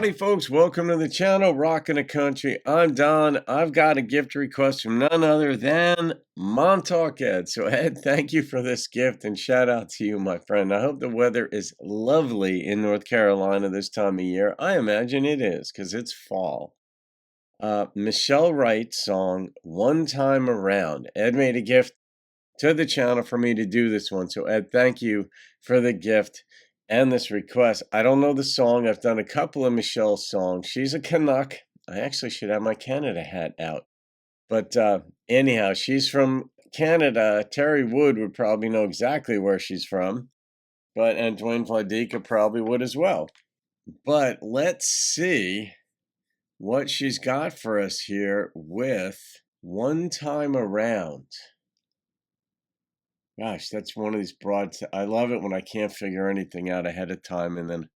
Howdy, folks. Welcome to the channel, Rockin' the Country. I'm Don. I've got a gift request from none other than MntaukEd. So, Ed, thank you for this gift and shout out to you, my friend. I hope the weather is lovely in North Carolina this time of year. I imagine it is because it's fall. Michelle Wright's song, One Time Around. Ed made a gift to the channel for me to do this one. So, Ed, thank you for the gift and this request. I don't know the song. I've done a couple of Michelle's songs. She's a Canuck. I actually should have my Canada hat out. But anyhow, she's from Canada. Terry Wood would probably know exactly where she's from. But and Dwayne Vladika probably would as well. But let's see what she's got for us here with One Time Around. Gosh, that's one of these broad. I love it when I can't figure anything out ahead of time, and then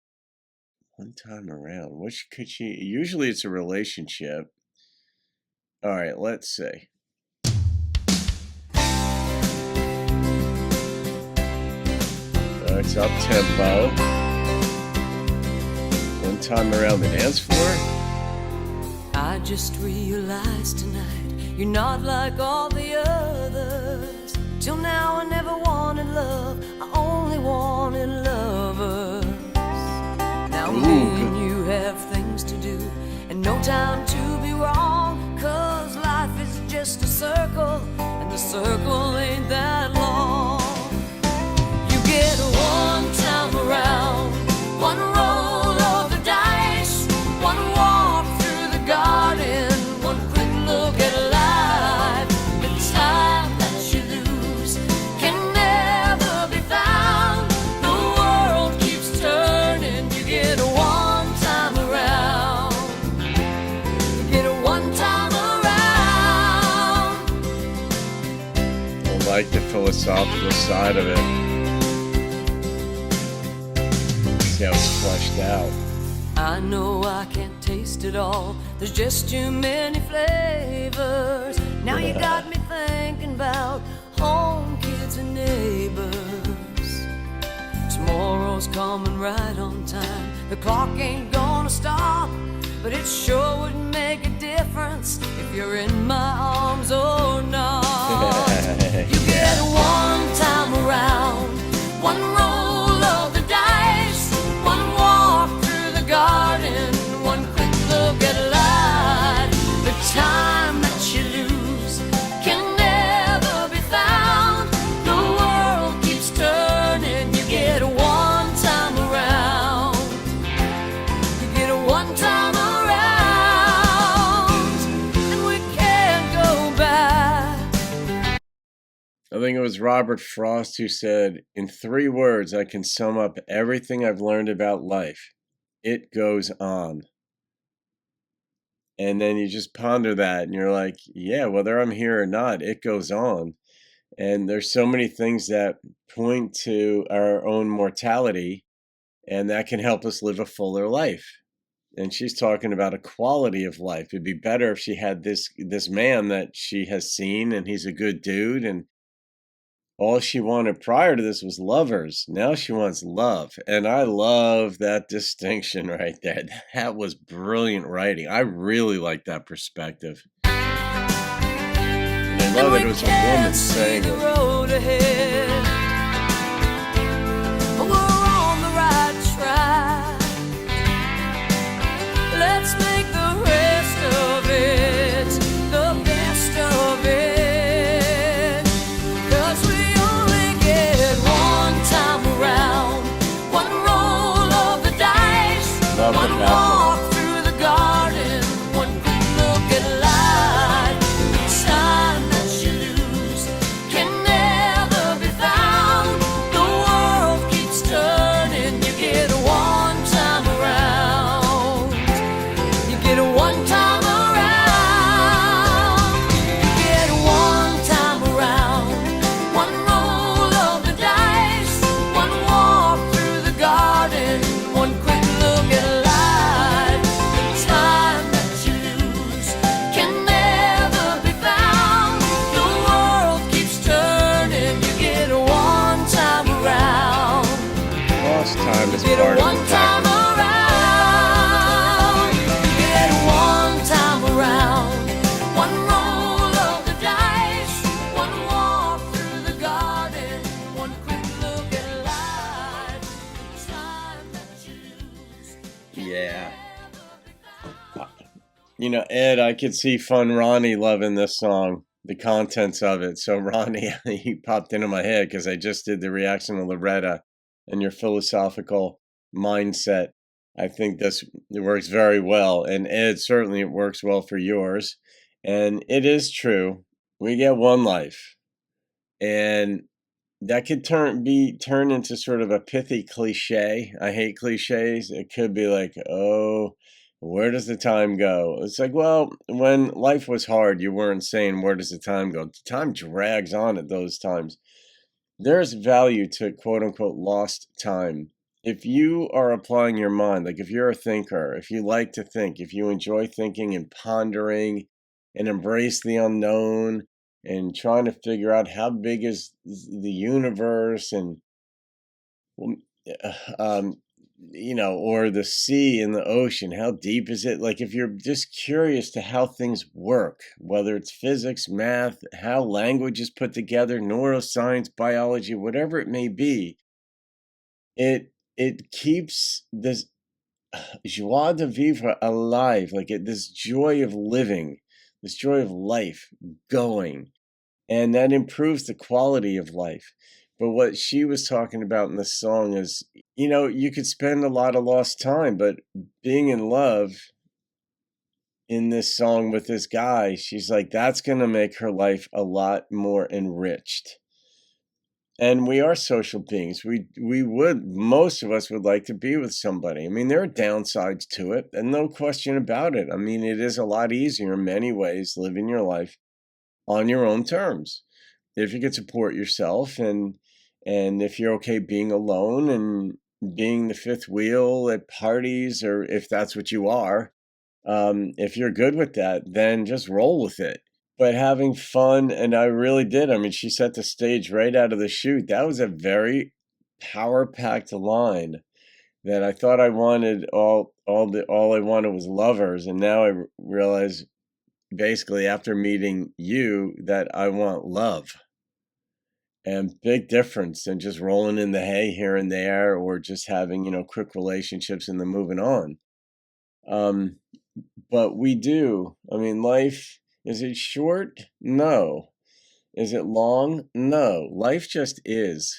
one time around. Which could she? Usually, it's a relationship. All right, let's see. It's up tempo. One time around the dance floor. I just realized tonight you're not like all the others. Till now I never wanted love, I only wanted lovers. Now me and you have things to do and no time to be wrong, 'cause life is just a circle and the circle ain't that long. You get one time around, one roll of the dice, one walk through the garden, one quick look at life. The time that you lose can never be found. The world keeps turning. You get one time around. You get a one time around. I like the philosophical side of it. See how it's fleshed out. I know I can't taste it all, there's just too many flavors. Now you got me thinking about home, kids and neighbors. Tomorrow's coming right on time. The clock ain't gonna stop, but it sure would make a difference if you're in my arms or not. You get one time around, one roll of the dice, one walk through the garden, one quick look at life. The time that you lose can never be found. The world keeps turning. You get one time around. You get one time around, and we can't go back. I think it was Robert Frost who said, in 3 words, I can sum up everything I've learned about life. It goes on. And then you just ponder that and you're like, yeah, whether I'm here or not, it goes on. And there's so many things that point to our own mortality, and that can help us live a fuller life. And she's talking about a quality of life. It'd be better if she had this man that she has seen, and he's a good dude, and all she wanted prior to this was lovers. Now she wants love. And I love that distinction right there. That was brilliant writing. I really like that perspective. And I love that it was a woman saying it. Road ahead. We're on the right track. Let's make the rest of it the best of it. One walk through the garden, one quick look at life. The time that you lose can never be found. The world keeps turning. You get one time around. You get one time around. You get one time around. One roll of the dice, one walk through the garden, one quick look at life. Time is Get part one of the time around. Ed, I could see Fun Ronnie loving this song, the contents of it. So, Ronnie, he popped into my head because I just did the reaction to Loretta and your philosophical mindset. I think this it works very well. And Ed, certainly it works well for yours. And it is true. We get one life. And that could turn into sort of a pithy cliche. I hate cliches. It could be like, "Oh, where does the time go?" It's like, well, when life was hard, you weren't saying, "Where does the time go?" The time drags on at those times. There's value to quote unquote lost time. If you are applying your mind, like if you're a thinker, if you like to think, if you enjoy thinking and pondering and embrace the unknown and trying to figure out how big is the universe and well, um, or the sea and the ocean, how deep is it? Like if you're just curious to how things work, whether it's physics, math, how language is put together, neuroscience, biology, whatever it may be, it keeps this joie de vivre alive, like this joy of living, this joy of life going, and that improves the quality of life. But what she was talking about in the song is, you could spend a lot of lost time, but being in love in this song with this guy, she's like, that's going to make her life a lot more enriched. And we are social beings. Most of us would like to be with somebody. I mean, there are downsides to it, and no question about it. I mean, it is a lot easier in many ways living your life on your own terms. If you can support yourself and if you're okay being alone and being the fifth wheel at parties, or if that's what you are, if you're good with that, then just roll with it. But having fun, and I really did. I mean, she set the stage right out of the chute. That was a very power-packed line that I thought I wanted all I wanted was lovers, and now I realize basically after meeting you that I want love. And big difference than just rolling in the hay here and there or just having, quick relationships and then moving on. Um, but we do. I mean, life, is it short? No. Is it long? No. Life just is.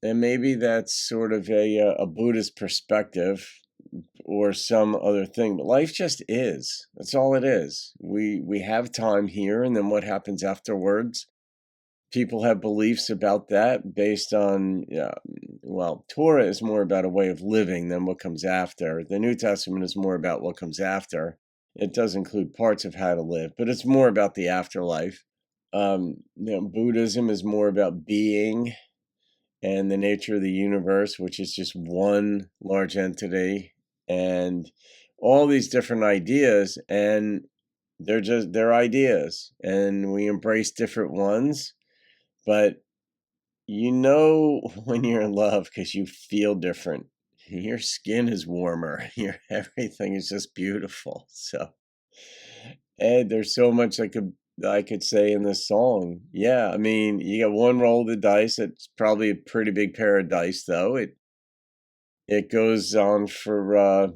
And maybe that's sort of a Buddhist perspective or some other thing, but life just is. That's all it is. We have time here, and then what happens afterwards? People have beliefs about that based on, yeah, well, Torah is more about a way of living than what comes after. The New Testament is more about what comes after. It does include parts of how to live, but it's more about the afterlife. Buddhism is more about being and the nature of the universe, which is just one large entity, and all these different ideas, and they're ideas, and we embrace different ones, but when you're in love because you feel different. Your skin is warmer. Your everything is just beautiful. So, Ed, there's so much I could say in this song. Yeah, I mean, you got one roll of the dice. It's probably a pretty big pair of dice, though. It goes on for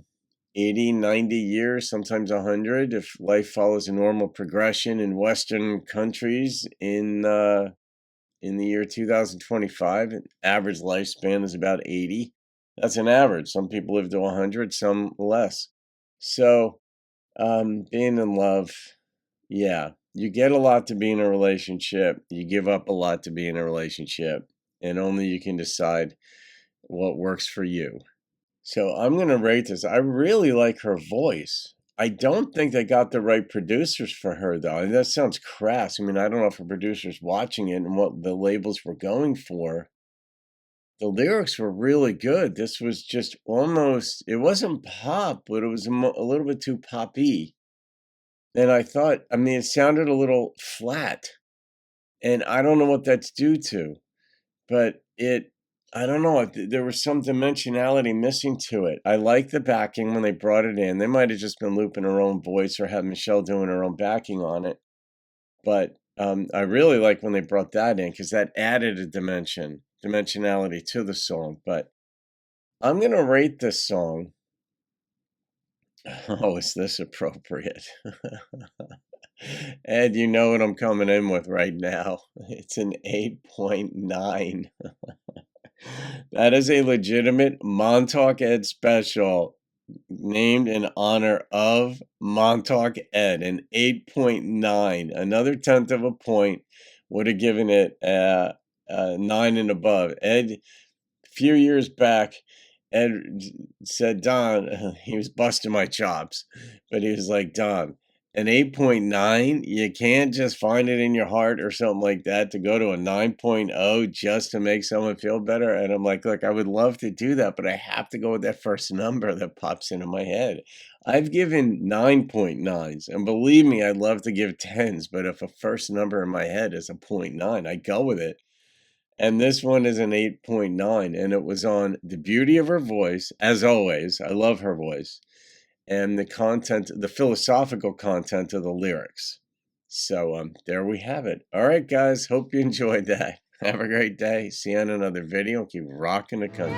80, 90 years, sometimes 100, if life follows a normal progression in Western countries in the year 2025. An average lifespan is about 80. That's an average. Some people live to 100, some less. So, being in love, yeah, you get a lot to be in a relationship. You give up a lot to be in a relationship, and only you can decide what works for you. So I'm going to rate this. I really like her voice. I don't think they got the right producers for her, though. And that sounds crass. I mean, I don't know if her producers watching it and what the labels were going for. The lyrics were really good. This was just almost, it wasn't pop, but it was a little bit too poppy. And I thought, I mean, it sounded a little flat. And I don't know what that's due to. But I don't know, there was some dimensionality missing to it. I like the backing when they brought it in. They might have just been looping her own voice or had Michelle doing her own backing on it. But I really like when they brought that in because that added a dimensionality to the song. But I'm going to rate this song Oh, is this appropriate? Ed, you know what I'm coming in with right now. It's an 8.9. That is a legitimate MntaukEd special named in honor of MntaukEd, an 8.9. Another tenth of a point would have given it a 9 and above. Ed, a few years back, Ed said, Don, he was busting my chops, but he was like, Don, an 8.9, you can't just find it in your heart or something like that to go to a 9.0 just to make someone feel better. And I'm like, look, I would love to do that, but I have to go with that first number that pops into my head. I've given 9.9s, and believe me, I'd love to give 10s, but if a first number in my head is a 0.9, I go with it. And this one is an 8.9, and it was on the beauty of her voice, as always. I love her voice, and the content, the philosophical content of the lyrics. So there we have it. All right, guys. Hope you enjoyed that. Have a great day. See you on another video. Keep rocking the country.